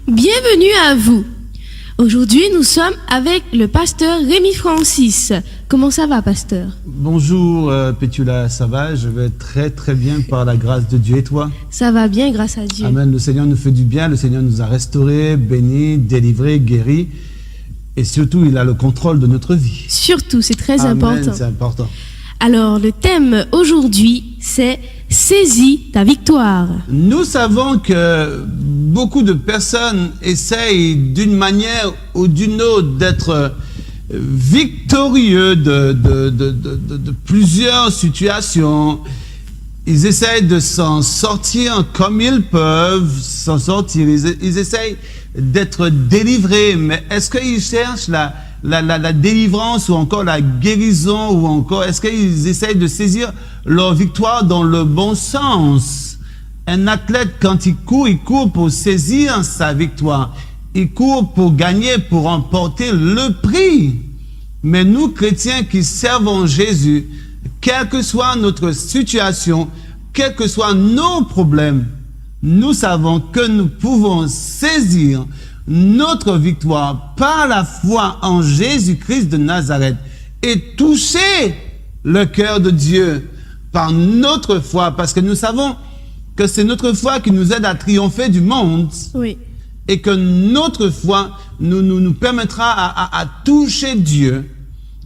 Bienvenue à vous. Aujourd'hui, nous sommes avec le pasteur Rémi Francis. Comment ça va, pasteur? Bonjour Pétula, ça va? Je vais très bien par la grâce de Dieu. Et toi? Ça va bien, grâce à Dieu. Amen. Le Seigneur nous fait du bien, le Seigneur nous a restaurés, bénis, délivrés, guéris. Et surtout, il a le contrôle de notre vie. Surtout, c'est très Amen, important. c'est important. Alors, le thème aujourd'hui, c'est « Saisis ta victoire ». Nous savons que beaucoup de personnes essayent d'une manière ou d'une autre d'être victorieux de plusieurs situations. Ils essayent de s'en sortir comme ils peuvent s'en sortir. Ils essayent d'être délivrés. Mais est-ce qu'ils cherchent la délivrance ou encore la guérison ou encore est-ce qu'ils essayent de saisir leur victoire dans le bon sens? Un athlète, quand il court pour saisir sa victoire. Il court pour gagner, pour remporter le prix. Mais nous, chrétiens qui servons Jésus, quelle que soit notre situation, quels que soient nos problèmes, nous savons que nous pouvons saisir notre victoire par la foi en Jésus-Christ de Nazareth et toucher le cœur de Dieu par notre foi, parce que nous savons que c'est notre foi qui nous aide à triompher du monde. Oui. Et que notre foi nous permettra à toucher Dieu.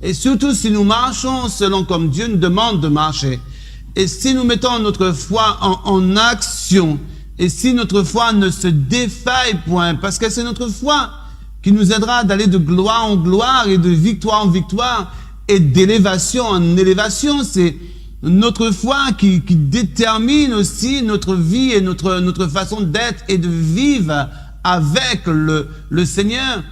Et surtout si nous marchons selon comme Dieu nous demande de marcher. Et si nous mettons notre foi en action, et si notre foi ne se défaille point, parce que c'est notre foi qui nous aidera d'aller de gloire en gloire et de victoire en victoire et d'élévation en élévation. C'est notre foi qui détermine aussi notre vie et notre façon d'être et de vivre avec le Seigneur.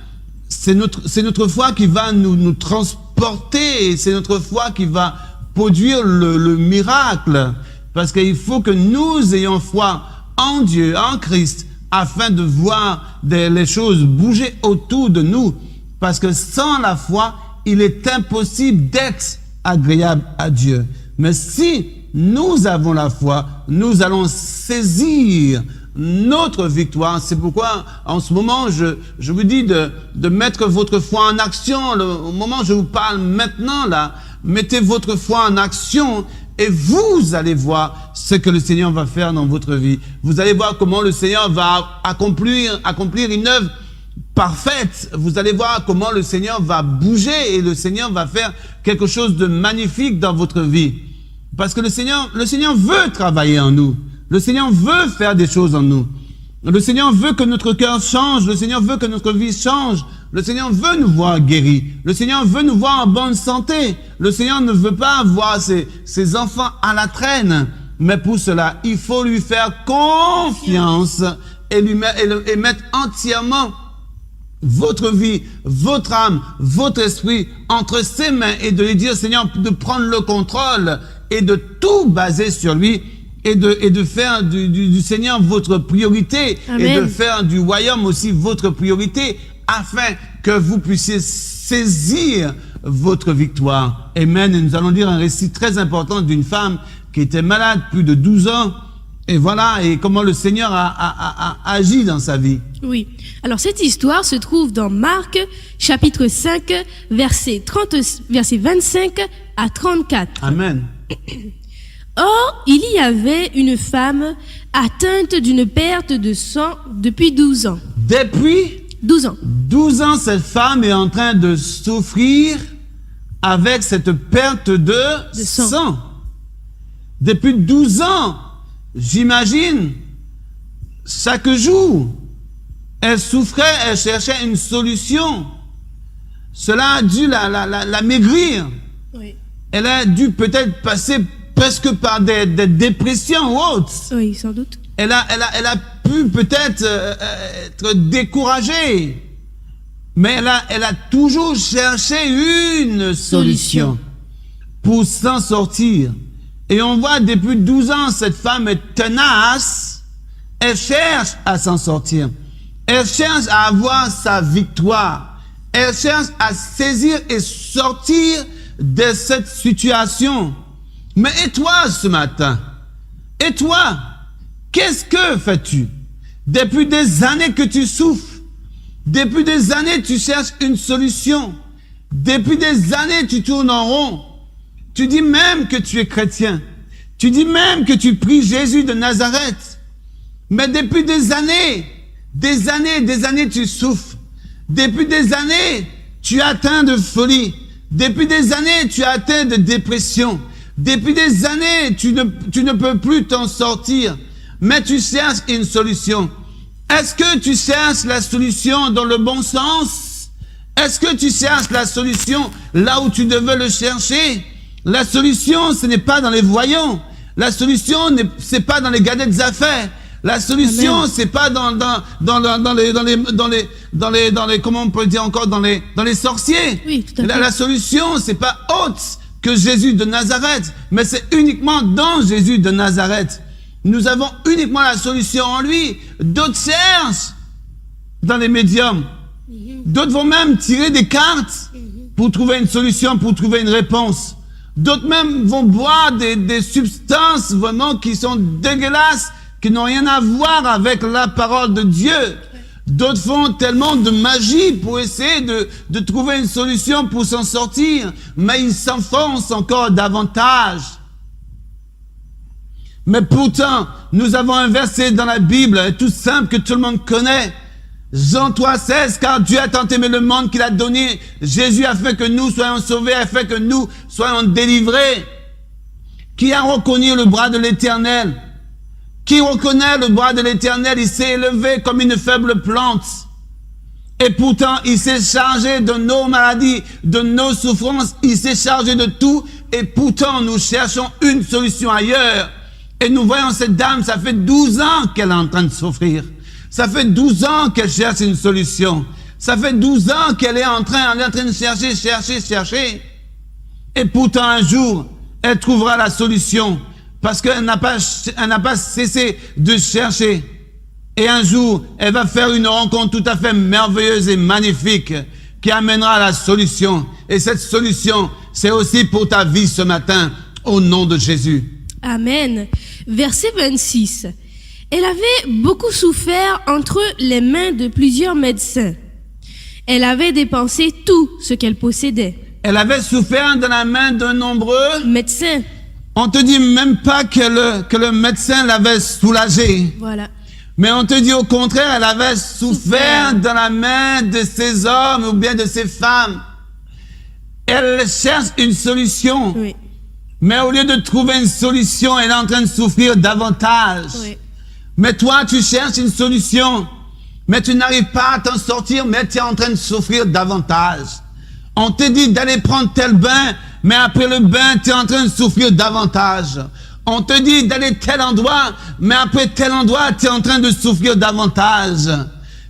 C'est notre foi qui va nous transporter, c'est notre foi qui va produire le miracle. Parce qu'il faut que nous ayons foi en Dieu, en Christ, afin de voir les choses bouger autour de nous. Parce que sans la foi, il est impossible d'être agréable à Dieu. Mais si nous avons la foi, nous allons saisir notre victoire. C'est pourquoi, en ce moment, je vous dis de mettre votre foi en action. Au moment où je vous parle maintenant, là, mettez votre foi en action et vous allez voir ce que le Seigneur va faire dans votre vie. Vous allez voir comment le Seigneur va accomplir une œuvre parfaite. Vous allez voir comment le Seigneur va bouger et le Seigneur va faire quelque chose de magnifique dans votre vie. Parce que le Seigneur veut travailler en nous. Le Seigneur veut faire des choses en nous. Le Seigneur veut que notre cœur change. Le Seigneur veut que notre vie change. Le Seigneur veut nous voir guéris. Le Seigneur veut nous voir en bonne santé. Le Seigneur ne veut pas voir ses enfants à la traîne. Mais pour cela, il faut lui faire confiance et mettre entièrement votre vie, votre âme, votre esprit entre ses mains et de lui dire, Seigneur, de prendre le contrôle et de tout baser sur lui et de faire du Seigneur votre priorité. Amen. Et de faire du royaume aussi votre priorité afin que vous puissiez saisir votre victoire. Amen. Et nous allons lire un récit très important d'une femme qui était malade plus de 12 ans. Et voilà, et comment le Seigneur a agi dans sa vie. Oui. Alors, cette histoire se trouve dans Marc, chapitre 5, versets 25 à 34. Amen. Or, il y avait une femme atteinte d'une perte de sang depuis 12 ans. Depuis 12 ans. 12 ans, cette femme est en train de souffrir avec cette perte de sang. Depuis 12 ans, j'imagine, chaque jour, elle souffrait, elle cherchait une solution. Cela a dû la maigrir. Oui. Elle a dû peut-être passer presque par des dépressions ou autres. Oui, sans doute. Elle a pu peut-être être découragée. Mais elle a toujours cherché une solution pour s'en sortir. Et on voit depuis 12 ans, cette femme est tenace. Elle cherche à s'en sortir. Elle cherche à avoir sa victoire. Elle cherche à saisir et sortir de cette situation. Mais et toi ce matin? Et toi? Qu'est-ce que fais-tu? Depuis des années que tu souffres. Depuis des années, tu cherches une solution. Depuis des années, tu tournes en rond. Tu dis même que tu es chrétien. Tu dis même que tu pries Jésus de Nazareth. Mais depuis des années, tu souffres. Depuis des années, tu es atteint de folie. Depuis des années, tu es atteint de dépression. Depuis des années, tu ne peux plus t'en sortir. Mais tu cherches une solution. Est-ce que tu cherches la solution dans le bon sens? Est-ce que tu cherches la solution là où tu devais le chercher? La solution, ce n'est pas dans les voyants. La solution, c'est pas dans les gadgets des affaires. La solution, c'est pas dans les, comment on peut dire encore, dans les sorciers. Oui, tout à fait. La solution, c'est pas autre que Jésus de Nazareth, mais c'est uniquement dans Jésus de Nazareth. Nous avons uniquement la solution en lui. D'autres cherchent dans les médiums. D'autres vont même tirer des cartes pour trouver une solution, pour trouver une réponse. D'autres même vont boire des substances vraiment qui sont dégueulasses, qui n'ont rien à voir avec la parole de Dieu. D'autres font tellement de magie pour essayer de trouver une solution pour s'en sortir, mais ils s'enfoncent encore davantage. Mais pourtant, nous avons un verset dans la Bible, tout simple que tout le monde connaît. Jean 3,16, car Dieu a tant aimé le monde qu'il a donné Jésus afin que nous soyons sauvés, afin que nous soyons délivrés. Qui a reconnu le bras de l'Éternel? Qui reconnaît le bras de l'Éternel? Il s'est élevé comme une faible plante. Et pourtant, il s'est chargé de nos maladies, de nos souffrances. Il s'est chargé de tout. Et pourtant, nous cherchons une solution ailleurs. Et nous voyons cette dame, ça fait 12 ans qu'elle est en train de souffrir. Ça fait 12 ans qu'elle cherche une solution. Ça fait 12 ans qu'elle est en train de chercher. Et pourtant, un jour, elle trouvera la solution. Parce qu'elle n'a pas cessé de chercher. Et un jour, elle va faire une rencontre tout à fait merveilleuse et magnifique qui amènera la solution. Et cette solution, c'est aussi pour ta vie ce matin, au nom de Jésus. Amen. Verset 26. Elle avait beaucoup souffert entre les mains de plusieurs médecins. Elle avait dépensé tout ce qu'elle possédait. Elle avait souffert dans la main de nombreux Médecins. On te dit même pas que le médecin l'avait soulagée. Voilà. Mais on te dit au contraire, elle avait souffert dans la main de ces hommes ou bien de ces femmes. Elle cherche une solution. Oui. Mais au lieu de trouver une solution, elle est en train de souffrir davantage. Oui. Mais toi, tu cherches une solution, mais tu n'arrives pas à t'en sortir, mais tu es en train de souffrir davantage. On te dit d'aller prendre tel bain, mais après le bain, tu es en train de souffrir davantage. On te dit d'aller tel endroit, mais après tel endroit, tu es en train de souffrir davantage.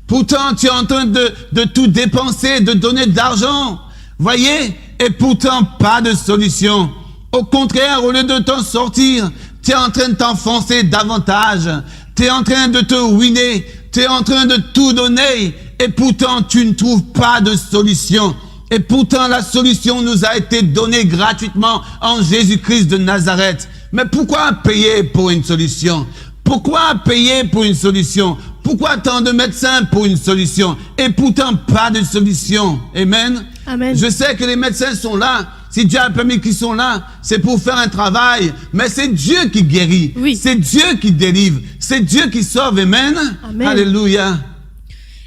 Pourtant, tu es en train de tout dépenser, de donner de l'argent. Voyez? Et pourtant, pas de solution. Au contraire, au lieu de t'en sortir, tu es en train de t'enfoncer davantage. Tu es en train de te ruiner. Tu es en train de tout donner. Et pourtant, tu ne trouves pas de solution. Et pourtant, la solution nous a été donnée gratuitement en Jésus-Christ de Nazareth. Mais pourquoi payer pour une solution? Pourquoi payer pour une solution? Pourquoi tant de médecins pour une solution? Et pourtant, pas de solution. Amen. Amen. Je sais que les médecins sont là. Si Dieu a permis qu'ils sont là, c'est pour faire un travail. Mais c'est Dieu qui guérit. Oui. C'est Dieu qui délivre. C'est Dieu qui sauve. Amen. Amen. Alléluia.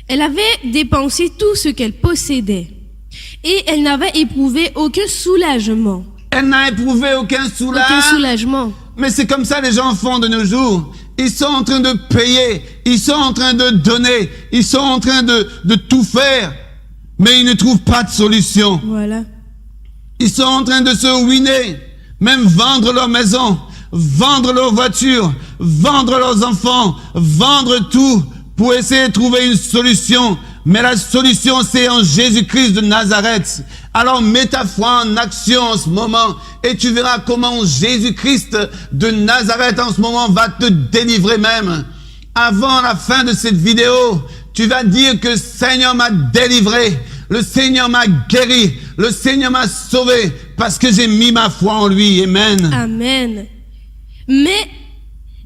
Elle avait dépensé tout ce qu'elle possédait. Et elle n'avait éprouvé aucun soulagement. Elle n'a éprouvé aucun Aucun soulagement. Mais c'est comme ça les gens font de nos jours. Ils sont en train de payer, ils sont en train de donner, ils sont en train de tout faire, mais ils ne trouvent pas de solution. Voilà. Ils sont en train de se ruiner, même vendre leur maison, vendre leur voiture, vendre leurs enfants, vendre tout pour essayer de trouver une solution. Mais la solution, c'est en Jésus-Christ de Nazareth. Alors mets ta foi en action en ce moment et tu verras comment Jésus-Christ de Nazareth en ce moment va te délivrer même. Avant la fin de cette vidéo, tu vas dire que le Seigneur m'a délivré, le Seigneur m'a guéri, le Seigneur m'a sauvé parce que j'ai mis ma foi en lui. Amen. Amen. Mais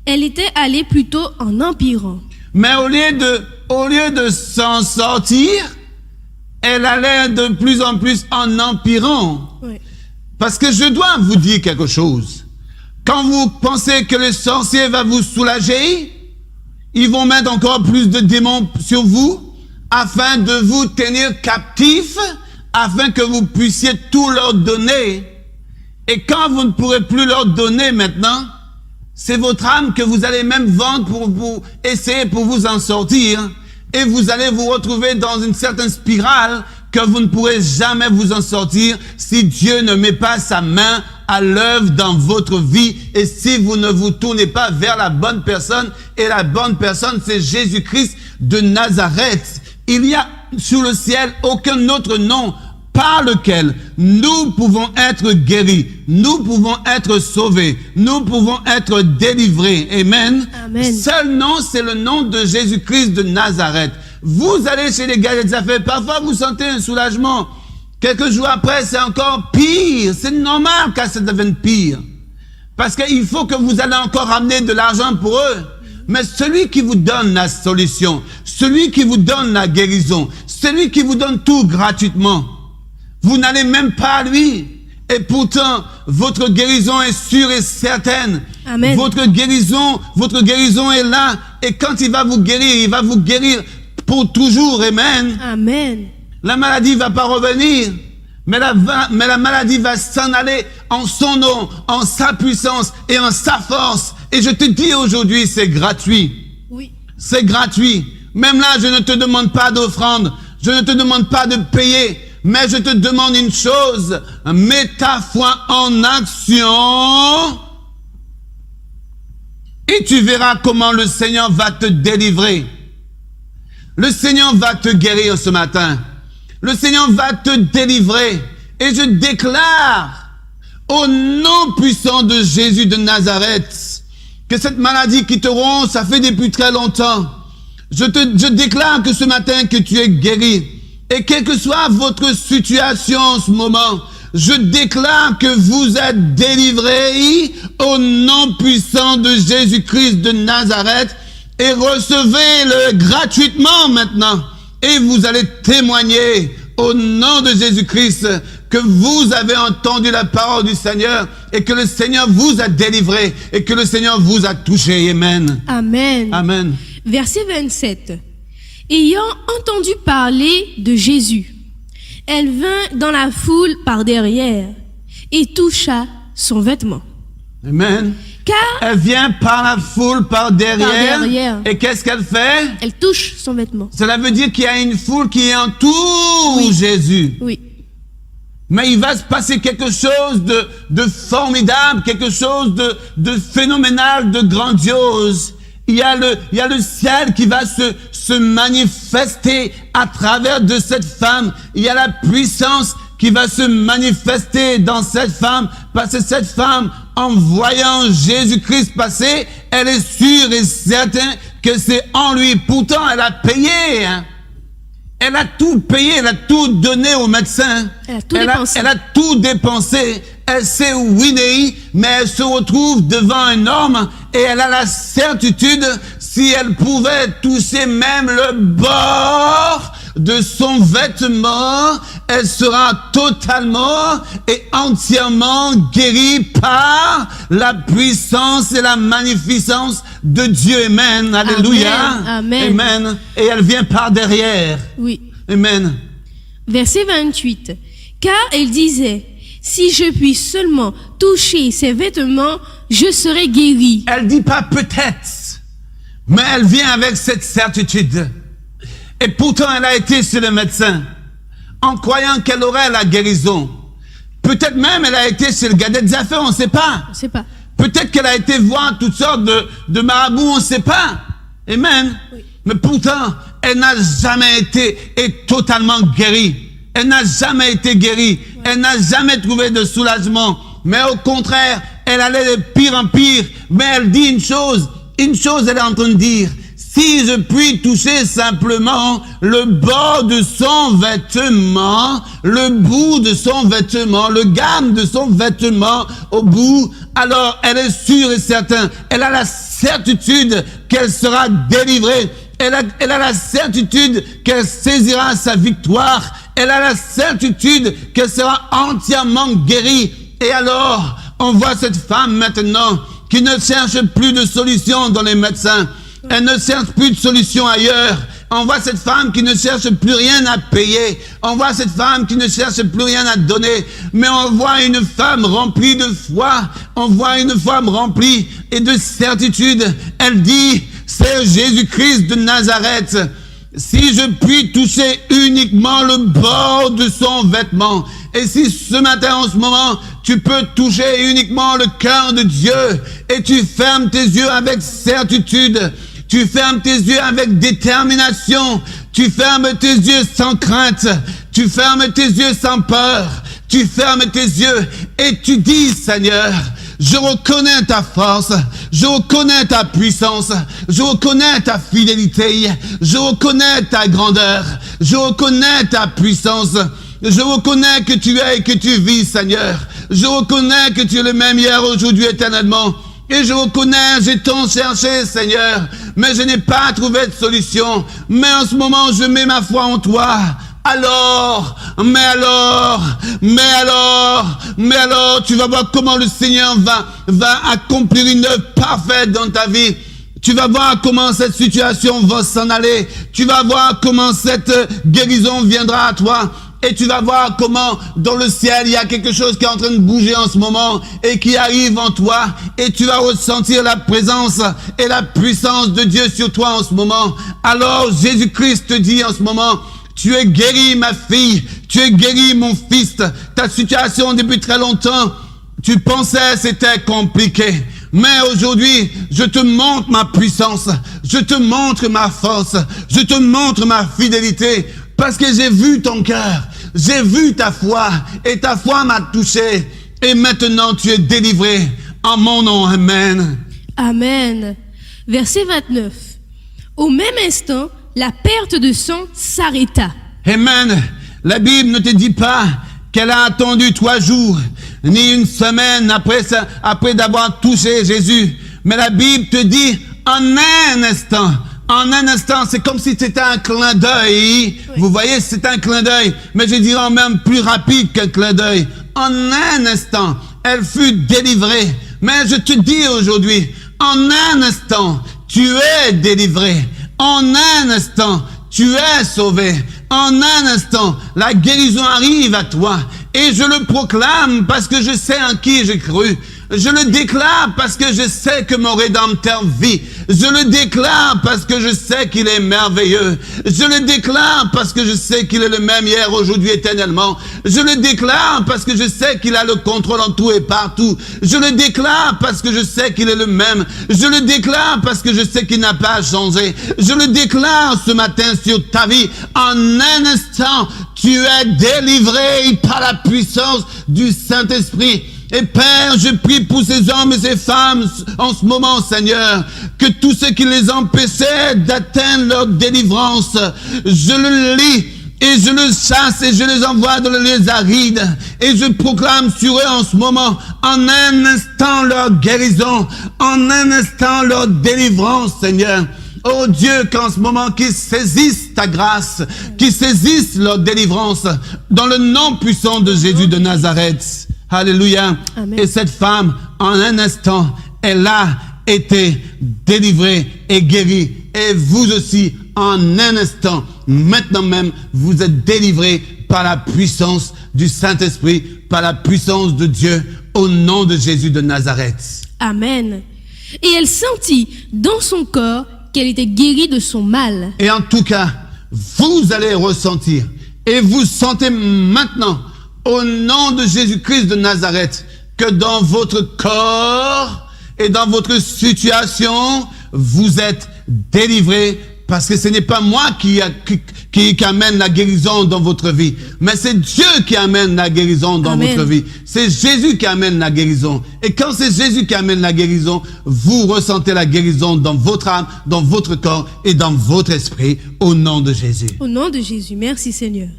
elle était allée plutôt en empirant. Mais au lieu de s'en sortir, elle allait de plus en plus en empirant. Oui. Parce que je dois vous dire quelque chose. Quand vous pensez que le sorcier va vous soulager, ils vont mettre encore plus de démons sur vous afin de vous tenir captifs, afin que vous puissiez tout leur donner. Et quand vous ne pourrez plus leur donner maintenant, c'est votre âme que vous allez même vendre pour vous essayer pour vous en sortir. Et vous allez vous retrouver dans une certaine spirale que vous ne pourrez jamais vous en sortir si Dieu ne met pas sa main à l'œuvre dans votre vie et si vous ne vous tournez pas vers la bonne personne. Et la bonne personne, c'est Jésus-Christ de Nazareth. Il n'y a sur le ciel aucun autre nom par lequel nous pouvons être guéris, nous pouvons être sauvés, nous pouvons être délivrés. Amen. Amen. Seul nom, c'est le nom de Jésus-Christ de Nazareth. Vous allez chez les gars des affaires, parfois vous sentez un soulagement. Quelques jours après, c'est encore pire. C'est normal que ça devienne pire. Parce qu'il faut que vous allez encore ramener de l'argent pour eux. Mais celui qui vous donne la solution, celui qui vous donne la guérison, celui qui vous donne tout gratuitement, vous n'allez même pas à lui. Et pourtant, votre guérison est sûre et certaine. Amen. Votre guérison est là. Et quand il va vous guérir pour toujours. Amen. Amen. La maladie va pas revenir. Mais la maladie va s'en aller en son nom, en sa puissance et en sa force. Et je te dis aujourd'hui, c'est gratuit. Oui. C'est gratuit. Même là, je ne te demande pas d'offrande. Je ne te demande pas de payer. Mais je te demande une chose, mets ta foi en action et tu verras comment le Seigneur va te délivrer. Le Seigneur va te guérir ce matin. Le Seigneur va te délivrer. Et je déclare au nom puissant de Jésus de Nazareth que cette maladie qui te ronge, ça fait depuis très longtemps. Je déclare que ce matin que tu es guéri. Et quelle que soit votre situation en ce moment, je déclare que vous êtes délivrés au nom puissant de Jésus-Christ de Nazareth et recevez-le gratuitement maintenant. Et vous allez témoigner au nom de Jésus-Christ que vous avez entendu la parole du Seigneur et que le Seigneur vous a délivré et que le Seigneur vous a touché. Amen. Amen. Amen. Verset 27. Ayant entendu parler de Jésus, elle vint dans la foule par derrière et toucha son vêtement. Amen. Car Elle vient par la foule, par derrière. Et qu'est-ce qu'elle fait? elle touche son vêtement. Cela veut dire qu'il y a une foule qui entoure Jésus. Oui. Mais il va se passer quelque chose de formidable, quelque chose de phénoménal, de grandiose. Il y a le ciel qui va se manifester à travers de cette femme. Il y a la puissance qui va se manifester dans cette femme, parce que cette femme, en voyant Jésus-Christ passer, elle est sûre et certaine que c'est en lui. Pourtant, elle a payé, hein. Elle a tout payé, elle a tout donné au médecin. Elle a tout dépensé. Elle s'est ruinée, mais elle se retrouve devant un homme et elle a la certitude, si elle pouvait toucher même le bord de son vêtement, elle sera totalement et entièrement guérie par la puissance et la magnificence de Dieu. Amen. Alléluia. Amen. Amen. Et elle vient par derrière. Oui. Amen. Verset 28. Car elle disait, Si je puis seulement toucher ses vêtements, je serai guérie. Elle dit pas peut-être, mais elle vient avec cette certitude. Et pourtant, elle a été chez le médecin, en croyant qu'elle aurait la guérison. Peut-être même elle a été chez le gars des affaires, on ne sait pas. On ne sait pas. Peut-être qu'elle a été voir toutes sortes de marabouts, on ne sait pas. Amen. Oui. Mais pourtant, elle n'a jamais été totalement guérie. Elle n'a jamais été guérie. Oui. Elle n'a jamais trouvé de soulagement. Mais au contraire, elle allait de pire en pire. Mais elle dit une chose elle est en train de dire, si je puis toucher simplement le bord de son vêtement, le bout de son vêtement, le gamme de son vêtement au bout, alors elle est sûre et certaine, elle a la certitude qu'elle sera délivrée, elle a la certitude qu'elle saisira sa victoire, elle a la certitude qu'elle sera entièrement guérie. Et alors, on voit cette femme maintenant qui ne cherche plus de solution dans les médecins. Elle ne cherche plus de solution ailleurs. On voit cette femme qui ne cherche plus rien à payer. On voit cette femme qui ne cherche plus rien à donner. Mais on voit une femme remplie de foi. On voit une femme remplie et de certitude. Elle dit, c'est Jésus-Christ de Nazareth. Si je puis toucher uniquement le bord de son vêtement, et si ce matin, en ce moment, tu peux toucher uniquement le cœur de Dieu, et tu fermes tes yeux avec certitude, tu fermes tes yeux avec détermination, tu fermes tes yeux sans crainte, tu fermes tes yeux sans peur, tu fermes tes yeux et tu dis, Seigneur, je reconnais ta force, je reconnais ta puissance, je reconnais ta fidélité, je reconnais ta grandeur, je reconnais ta puissance, je reconnais que tu es et que tu vis, Seigneur. Je reconnais que tu es le même hier, aujourd'hui, éternellement. Et je reconnais, j'ai tant cherché, Seigneur, mais je n'ai pas trouvé de solution. Mais en ce moment, je mets ma foi en toi. Alors, tu vas voir comment le Seigneur va accomplir une œuvre parfaite dans ta vie. Tu vas voir comment cette situation va s'en aller. Tu vas voir comment cette guérison viendra à toi. Et tu vas voir comment dans le ciel, il y a quelque chose qui est en train de bouger en ce moment et qui arrive en toi. Et tu vas ressentir la présence et la puissance de Dieu sur toi en ce moment. Alors Jésus-Christ te dit en ce moment, tu es guéri ma fille, tu es guéri mon fils. Ta situation depuis très longtemps, tu pensais c'était compliqué. Mais aujourd'hui, je te montre ma puissance, je te montre ma force, je te montre ma fidélité. Parce que j'ai vu ton cœur, j'ai vu ta foi, et ta foi m'a touché. Et maintenant tu es délivré en mon nom. Amen. Amen. Verset 29. Au même instant, la perte de sang s'arrêta. Amen. La Bible ne te dit pas qu'elle a attendu 3 jours, ni une semaine après d'avoir touché Jésus. Mais la Bible te dit en un instant. En un instant, c'est comme si c'était un clin d'œil. Oui. Vous voyez, c'est un clin d'œil. Mais je dirais même plus rapide qu'un clin d'œil. En un instant, elle fut délivrée. Mais je te dis aujourd'hui, en un instant, tu es délivré. En un instant, tu es sauvé. En un instant, la guérison arrive à toi. Et je le proclame parce que je sais en qui j'ai cru. Je le déclare parce que je sais que mon Rédempteur vit. Je le déclare parce que je sais qu'il est merveilleux. Je le déclare parce que je sais qu'il est le même hier, aujourd'hui, éternellement. Je le déclare parce que je sais qu'il a le contrôle en tout et partout. Je le déclare parce que je sais qu'il est le même. Je le déclare parce que je sais qu'il n'a pas changé. Je le déclare ce matin sur ta vie. En un instant, tu es délivré par la puissance du Saint-Esprit. Et Père, je prie pour ces hommes et ces femmes en ce moment, Seigneur, que tout ce qui les empêchait d'atteindre leur délivrance, je le lis et je le chasse et je les envoie dans les lieux arides. Et je proclame sur eux en ce moment, en un instant leur guérison, en un instant leur délivrance, Seigneur. Oh Dieu, qu'en ce moment, qu'ils saisissent ta grâce, qu'ils saisissent leur délivrance, dans le nom puissant de Jésus de Nazareth. Alléluia. Amen. Et cette femme, en un instant, elle a été délivrée et guérie. Et vous aussi, en un instant, maintenant même, vous êtes délivrés par la puissance du Saint-Esprit, par la puissance de Dieu au nom de Jésus de Nazareth. Amen. Et elle sentit dans son corps qu'elle était guérie de son mal. Et en tout cas, vous allez ressentir, et vous sentez maintenant, au nom de Jésus-Christ de Nazareth, que dans votre corps et dans votre situation, vous êtes délivrés, parce que ce n'est pas moi qui amène la guérison dans votre vie, mais c'est Dieu qui amène la guérison dans Amen. votre vie. C'est Jésus qui amène la guérison. Et quand c'est Jésus qui amène la guérison, vous ressentez la guérison dans votre âme, dans votre corps et dans votre esprit, au nom de Jésus. Au nom de Jésus, merci Seigneur.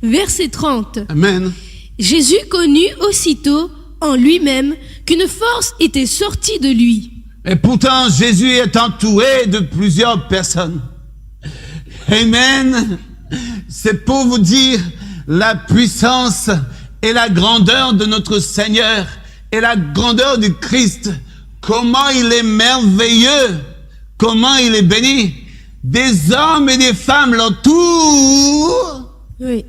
Verset 30. Amen. Jésus connut aussitôt en lui-même qu'une force était sortie de lui. Et pourtant, Jésus est entouré de plusieurs personnes. Amen. C'est pour vous dire la puissance et la grandeur de notre Seigneur et la grandeur du Christ. Comment il est merveilleux. Comment il est béni. Des hommes et des femmes l'entourent. Oui.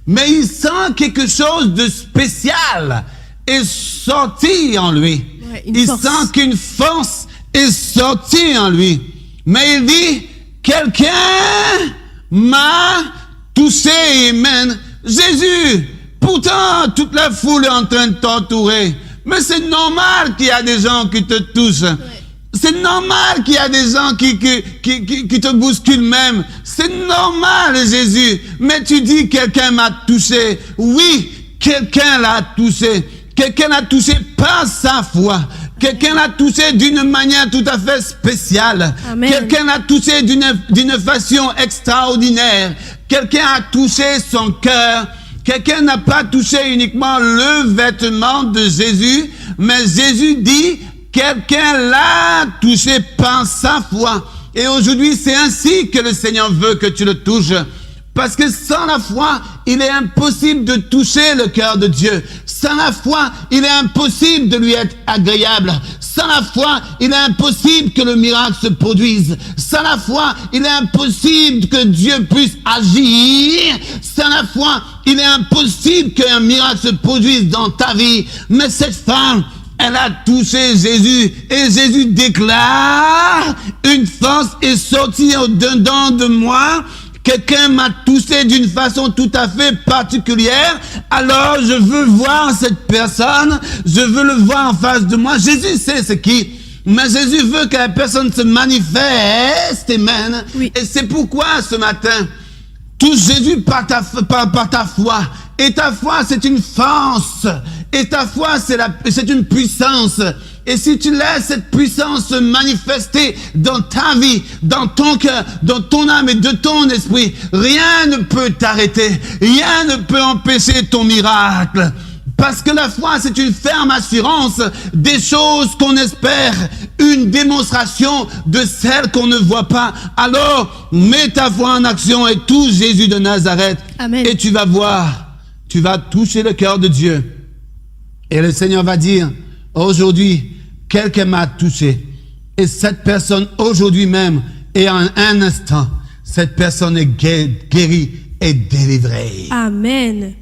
Mais il sent quelque chose de spécial est sorti en lui. Ouais, il force. sent qu'une force est sortie en lui. Mais il dit, quelqu'un m'a touché. Amen. Jésus, pourtant toute la foule est en train de t'entourer. Mais c'est normal qu'il y a des gens qui te touchent. Ouais. C'est normal qu'il y a des gens qui te bousculent même. C'est normal, Jésus. Mais tu dis, quelqu'un m'a touché. Oui, quelqu'un l'a touché. Quelqu'un l'a touché par sa foi. Quelqu'un l'a touché d'une manière tout à fait spéciale. Amen. Quelqu'un l'a touché d'une façon extraordinaire. Quelqu'un a touché son cœur. Quelqu'un n'a pas touché uniquement le vêtement de Jésus, mais Jésus dit, quelqu'un l'a touché par sa foi. Et aujourd'hui, c'est ainsi que le Seigneur veut que tu le touches. Parce que sans la foi, il est impossible de toucher le cœur de Dieu. Sans la foi, il est impossible de lui être agréable. Sans la foi, il est impossible que le miracle se produise. Sans la foi, il est impossible que Dieu puisse agir. Sans la foi, il est impossible qu'un miracle se produise dans ta vie. Mais cette femme, elle a touché Jésus et Jésus déclare, une force est sortie au-dedans de moi. Quelqu'un m'a touché d'une façon tout à fait particulière. Alors je veux voir cette personne. Je veux le voir en face de moi. Jésus sait ce qui. Mais Jésus veut que la personne se manifeste. Amen. Oui. Et c'est pourquoi ce matin, touche Jésus par ta foi. Et ta foi, c'est une force. Et ta foi, c'est une puissance. Et si tu laisses cette puissance se manifester dans ta vie, dans ton cœur, dans ton âme et de ton esprit, rien ne peut t'arrêter. Rien ne peut empêcher ton miracle. Parce que la foi, c'est une ferme assurance des choses qu'on espère, une démonstration de celles qu'on ne voit pas. Alors, mets ta foi en action et touche Jésus de Nazareth. Amen. Et tu vas voir, tu vas toucher le cœur de Dieu. Et le Seigneur va dire, aujourd'hui, quelqu'un m'a touché. Et cette personne, aujourd'hui même, et en un instant, cette personne est guérie et délivrée. Amen.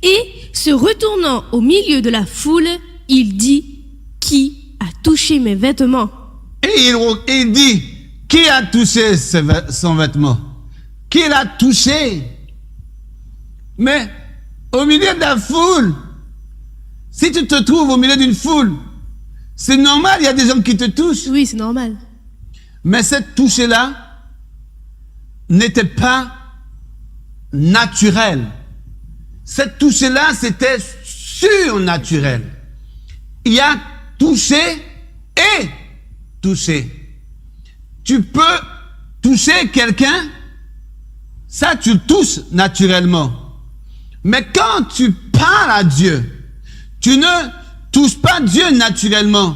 Et se retournant au milieu de la foule, il dit, qui a touché mes vêtements? Et il dit, qui a touché son vêtement? Qui l'a touché? Mais au milieu de la foule, si tu te trouves au milieu d'une foule, c'est normal, il y a des gens qui te touchent. Oui, c'est normal. Mais cette touche-là n'était pas naturelle. Cette touche-là, c'était surnaturel. Il y a touché et touché. Tu peux toucher quelqu'un, ça tu le touches naturellement. Mais quand tu parles à Dieu, tu ne touches pas Dieu naturellement.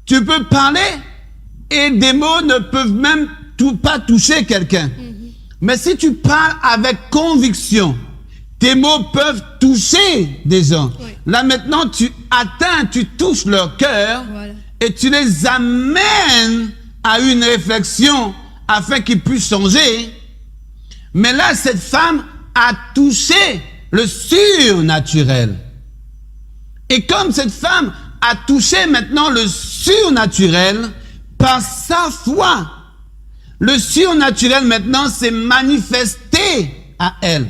Tu peux parler et des mots ne peuvent même pas toucher quelqu'un. Mais si tu parles avec conviction, tes mots peuvent toucher des gens. Oui. Là maintenant, tu atteins, tu touches leur cœur, Voilà. et tu les amènes à une réflexion afin qu'ils puissent changer. Mais là, cette femme a touché le surnaturel. Et comme cette femme a touché maintenant le surnaturel par sa foi, le surnaturel maintenant s'est manifesté à elle.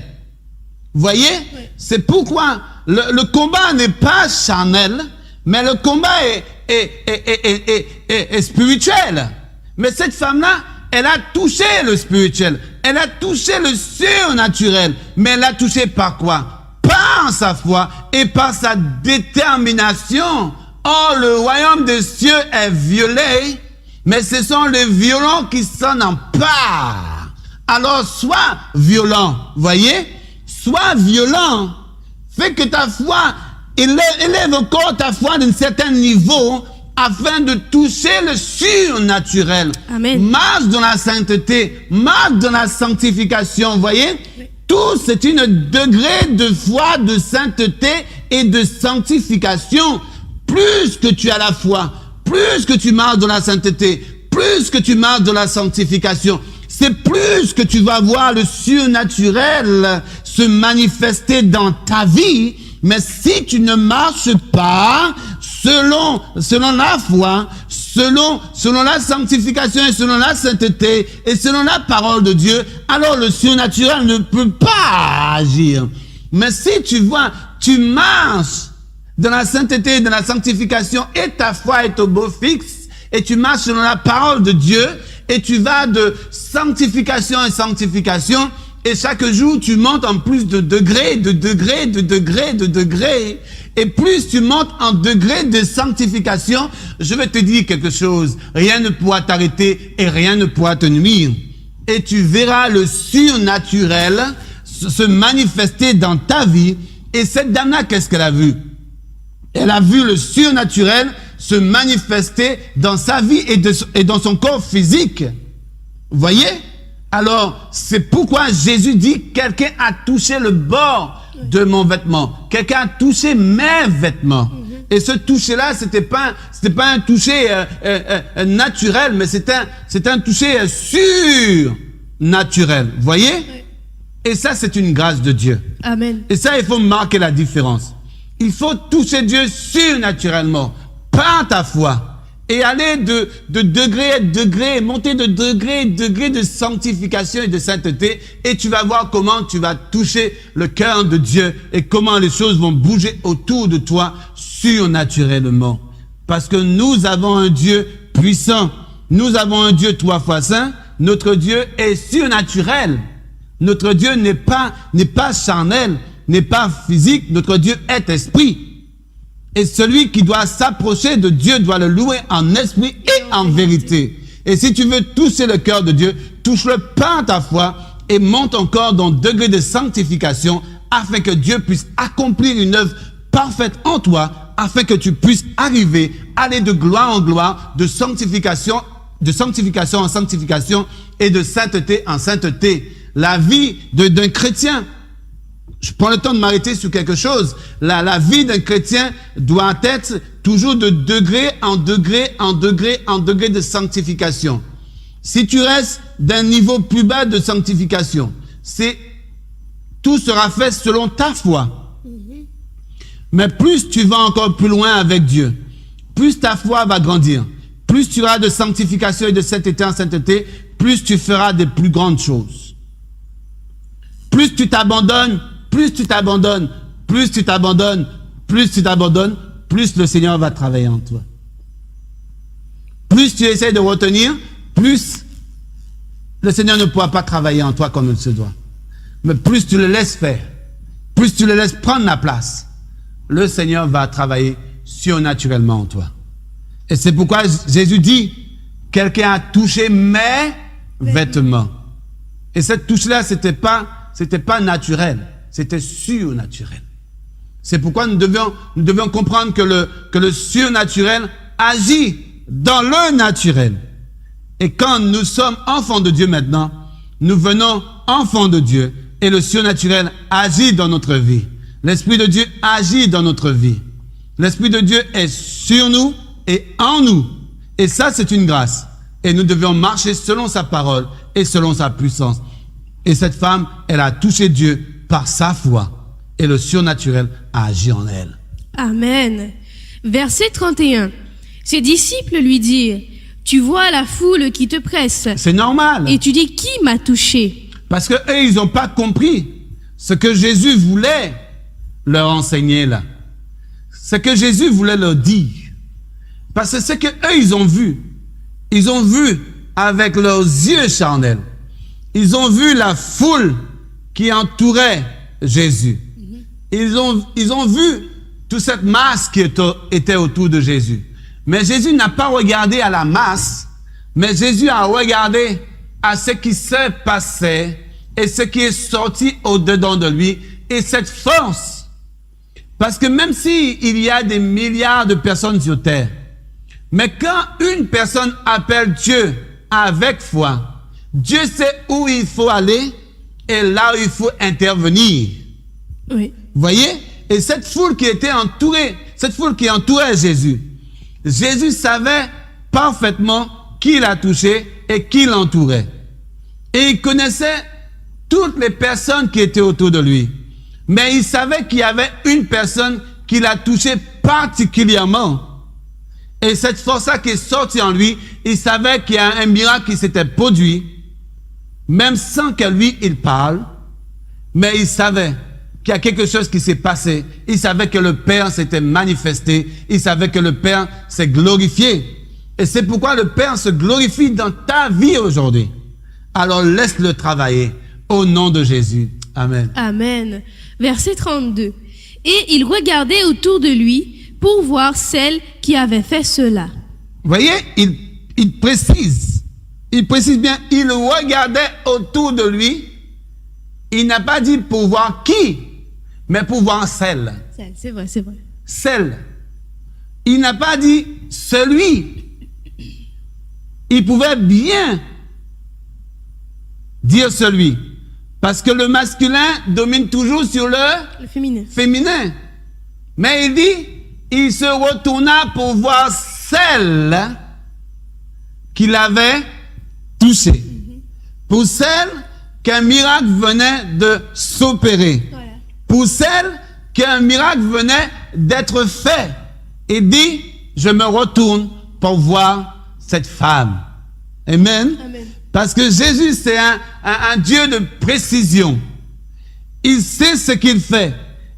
Vous voyez? Oui. C'est pourquoi le combat n'est pas charnel, mais le combat est spirituel. Mais cette femme-là, elle a touché le spirituel. Elle a touché le surnaturel. Mais elle l'a touché par quoi? Par sa foi et par sa détermination. Or, le royaume des cieux est violé, mais ce sont les violents qui s'en emparent. Alors, sois violent, voyez? Sois violent. Fais que ta foi, élève encore ta foi d'un certain niveau afin de toucher le surnaturel. Amen. Marche dans la sainteté, marche dans la sanctification, voyez? Oui. Tout, c'est un degré de foi, de sainteté et de sanctification. Plus que tu as la foi, plus que tu marches dans la sainteté, plus que tu marches dans la sanctification, c'est plus que tu vas voir le surnaturel se manifester dans ta vie. Mais si tu ne marches pas selon la foi, selon la sanctification et selon la sainteté et selon la parole de Dieu, alors le surnaturel ne peut pas agir. Mais si tu vois, tu marches dans la sainteté, dans la sanctification, et ta foi est au beau fixe, et tu marches selon la parole de Dieu, et tu vas de sanctification en sanctification, et chaque jour tu montes en plus de degrés, et plus tu montes en degrés de sanctification, je vais te dire quelque chose, rien ne pourra t'arrêter et rien ne pourra te nuire. Et tu verras le surnaturel se manifester dans ta vie, et cette dame-là, qu'est-ce qu'elle a vu? Elle a vu le surnaturel se manifester dans sa vie et dans son corps physique. Vous voyez? Alors, c'est pourquoi Jésus dit, quelqu'un a touché le bord de mon vêtement. Quelqu'un a touché mes vêtements. Et ce toucher-là, c'était pas un toucher naturel, mais c'est un toucher surnaturel. Vous voyez? Et ça, c'est une grâce de Dieu. Amen. Et ça, il faut marquer la différence. Il faut toucher Dieu surnaturellement, par ta foi, et aller de degré à degré, monter de degré à degré de sanctification et de sainteté, et tu vas voir comment tu vas toucher le cœur de Dieu et comment les choses vont bouger autour de toi surnaturellement. Parce que nous avons un Dieu puissant, nous avons un Dieu 3 fois saint, notre Dieu est surnaturel, notre Dieu n'est pas charnel, n'est pas physique, notre Dieu est esprit. Et celui qui doit s'approcher de Dieu doit le louer en esprit et en vérité. Et si tu veux toucher le cœur de Dieu, touche-le par ta foi et monte encore dans le degré de sanctification afin que Dieu puisse accomplir une œuvre parfaite en toi, afin que tu puisses aller de gloire en gloire, de sanctification en sanctification et de sainteté en sainteté. La vie d'un chrétien, je prends le temps de m'arrêter sur quelque chose. La vie d'un chrétien doit être toujours de degré en degré en degré en degré de sanctification. Si tu restes d'un niveau plus bas de sanctification, tout sera fait selon ta foi. Mais plus tu vas encore plus loin avec Dieu, plus ta foi va grandir. Plus tu auras de sanctification et de sainteté en sainteté, plus tu feras des plus grandes choses. Plus tu t'abandonnes, plus le Seigneur va travailler en toi. Plus tu essaies de retenir, plus le Seigneur ne pourra pas travailler en toi comme il se doit. Mais plus tu le laisses faire, plus tu le laisses prendre la place, le Seigneur va travailler surnaturellement en toi. Et c'est pourquoi Jésus dit, quelqu'un a touché mes vêtements. Et cette touche-là, c'était pas naturel, c'était surnaturel. C'est pourquoi nous devions comprendre que le surnaturel agit dans le naturel. Et quand nous sommes enfants de Dieu maintenant, nous venons enfants de Dieu et le surnaturel agit dans notre vie. L'Esprit de Dieu agit dans notre vie. L'Esprit de Dieu est sur nous et en nous. Et ça, c'est une grâce. Et nous devions marcher selon sa parole et selon sa puissance. Et cette femme, elle a touché Dieu par sa foi. Et le surnaturel a agi en elle. Amen. Verset 31. Ses disciples lui dirent, tu vois la foule qui te presse. C'est normal. Et tu dis, qui m'a touché? Parce que eux, ils n'ont pas compris ce que Jésus voulait leur enseigner là. Ce que Jésus voulait leur dire. Parce que ce que eux, ils ont vu avec leurs yeux charnels. Ils ont vu la foule qui entourait Jésus. Ils ont vu toute cette masse qui était autour de Jésus. Mais Jésus n'a pas regardé à la masse, mais Jésus a regardé à ce qui se passait et ce qui est sorti au-dedans de lui et cette force. Parce que même s'il y a des milliards de personnes sur terre, mais quand une personne appelle Dieu avec foi, Dieu sait où il faut aller et là où il faut intervenir. Oui. Vous voyez? Et cette foule qui était entourée, cette foule qui entourait Jésus, Jésus savait parfaitement qui l'a touché et qui l'entourait. Et il connaissait toutes les personnes qui étaient autour de lui. Mais il savait qu'il y avait une personne qui l'a touché particulièrement. Et cette force-là qui est sortie en lui, il savait qu'il y a un miracle qui s'était produit, même sans que lui, il parle, mais il savait qu'il y a quelque chose qui s'est passé. Il savait que le Père s'était manifesté. Il savait que le Père s'est glorifié. Et c'est pourquoi le Père se glorifie dans ta vie aujourd'hui. Alors laisse-le travailler au nom de Jésus. Amen. Amen. Verset 32. Et il regardait autour de lui pour voir celle qui avait fait cela. Vous voyez, il précise. Il précise bien, il regardait autour de lui. Il n'a pas dit pour voir qui, mais pour voir celle. C'est vrai, c'est vrai. Celle. Il n'a pas dit celui. Il pouvait bien dire celui. Parce que le masculin domine toujours sur le féminin. Mais il dit, il se retourna pour voir celle qu'il avait touchée. Pour celle qu'un miracle venait de s'opérer. Voilà. Pour celle qu'un miracle venait d'être fait. Il dit, je me retourne pour voir cette femme. Amen. Amen. Parce que Jésus, c'est un Dieu de précision. Il sait ce qu'il fait.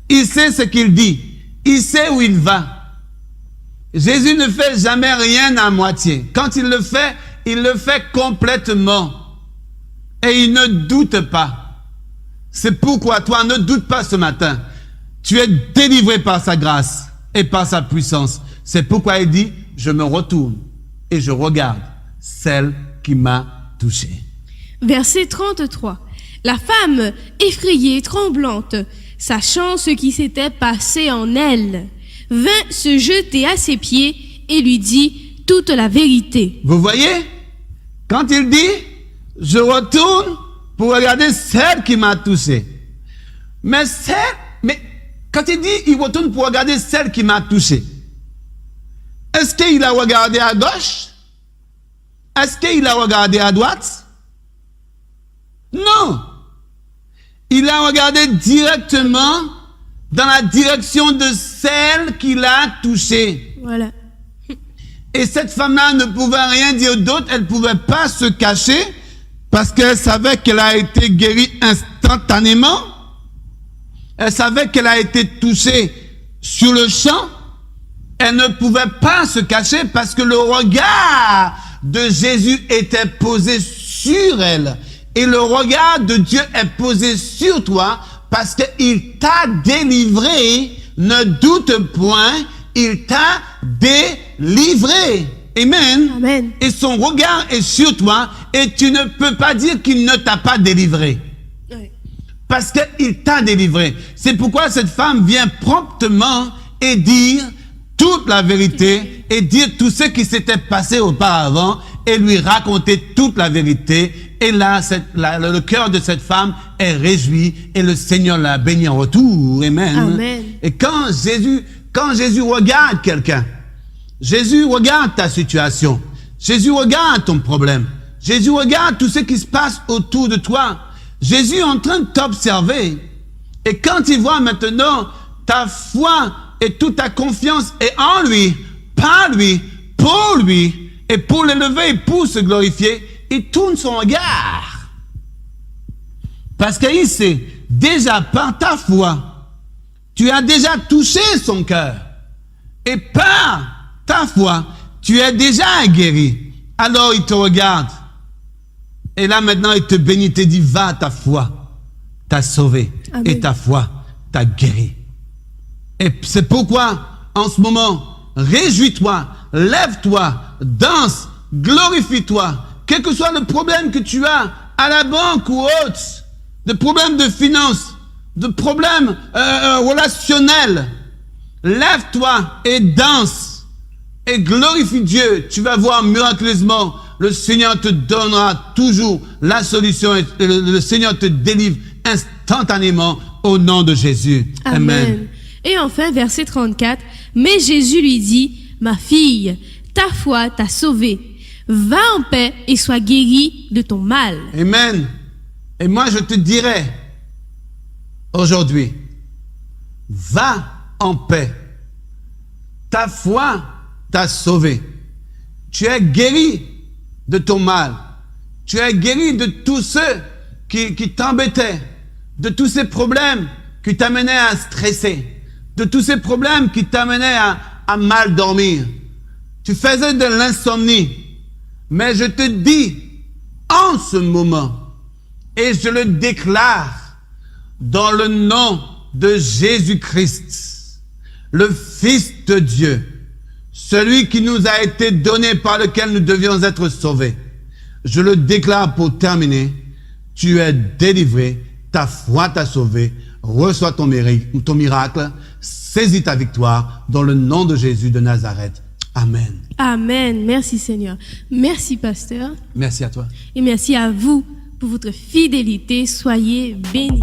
Il sait ce qu'il dit. Il sait où il va. Jésus ne fait jamais rien à moitié. Quand il le fait complètement. Et il ne doute pas. C'est pourquoi toi, ne doute pas ce matin. Tu es délivré par sa grâce et par sa puissance. C'est pourquoi il dit, je me retourne et je regarde celle qui m'a touché. Verset 33. La femme, effrayée, tremblante, sachant ce qui s'était passé en elle, vint se jeter à ses pieds et lui dit toute la vérité. Vous voyez? Quand il dit, je retourne pour regarder celle qui m'a touché. Mais quand il dit, il retourne pour regarder celle qui m'a touché. Est-ce qu'il a regardé à gauche? Est-ce qu'il a regardé à droite? Non. Il a regardé directement dans la direction de celle qu'il a touchée. Voilà. Et cette femme-là ne pouvait rien dire d'autre. Elle ne pouvait pas se cacher parce qu'elle savait qu'elle a été guérie instantanément. Elle savait qu'elle a été touchée sur le champ. Elle ne pouvait pas se cacher parce que le regard de Jésus était posé sur elle. Et le regard de Dieu est posé sur toi parce qu'il t'a délivré. Ne doute point, il t'a délivré. Amen. Amen. Et son regard est sur toi et tu ne peux pas dire qu'il ne t'a pas délivré. Oui. Parce qu'il t'a délivré. C'est pourquoi cette femme vient promptement et dire toute la vérité et dire tout ce qui s'était passé auparavant et lui raconter toute la vérité. Et là, le cœur de cette femme est réjoui et le Seigneur l'a béni en retour. Amen. Amen. Et quand Jésus regarde quelqu'un, Jésus regarde ta situation, Jésus regarde ton problème, Jésus regarde tout ce qui se passe autour de toi, Jésus est en train de t'observer. Et quand il voit maintenant ta foi et toute ta confiance est en lui, par lui, pour lui, et pour l'élever et pour se glorifier, il tourne son regard. Parce qu'il sait, déjà par ta foi, tu as déjà touché son cœur. Et par ta foi, tu es déjà guéri. Alors il te regarde. Et là maintenant, il te bénit, il te dit, va, ta foi t'a sauvé. Amen. Et ta foi t'a guéri. Et c'est pourquoi, en ce moment, réjouis-toi, lève-toi, danse, glorifie-toi. Quel que soit le problème que tu as à la banque ou autre, de problèmes de finances, de problèmes relationnels, lève-toi et danse et glorifie Dieu. Tu vas voir miraculeusement, le Seigneur te donnera toujours la solution et le Seigneur te délivre instantanément au nom de Jésus. Amen. Et enfin, verset 34, mais Jésus lui dit, ma fille, ta foi t'a sauvée. Va en paix et sois guérie de ton mal. Amen. Et moi, je te dirais aujourd'hui, va en paix. Ta foi t'a sauvé. Tu es guéri de ton mal. Tu es guéri de tous ceux qui t'embêtaient, de tous ces problèmes qui t'amenaient à stresser, de tous ces problèmes qui t'amenaient à mal dormir. Tu faisais de l'insomnie. Mais je te dis, en ce moment, et je le déclare, dans le nom de Jésus-Christ, le Fils de Dieu, celui qui nous a été donné par lequel nous devions être sauvés. Je le déclare pour terminer, tu es délivré, ta foi t'a sauvé, reçois ton miracle, saisis ta victoire dans le nom de Jésus de Nazareth. Amen. Amen. Merci Seigneur. Merci pasteur. Merci à toi. Et merci à vous pour votre fidélité. Soyez bénis.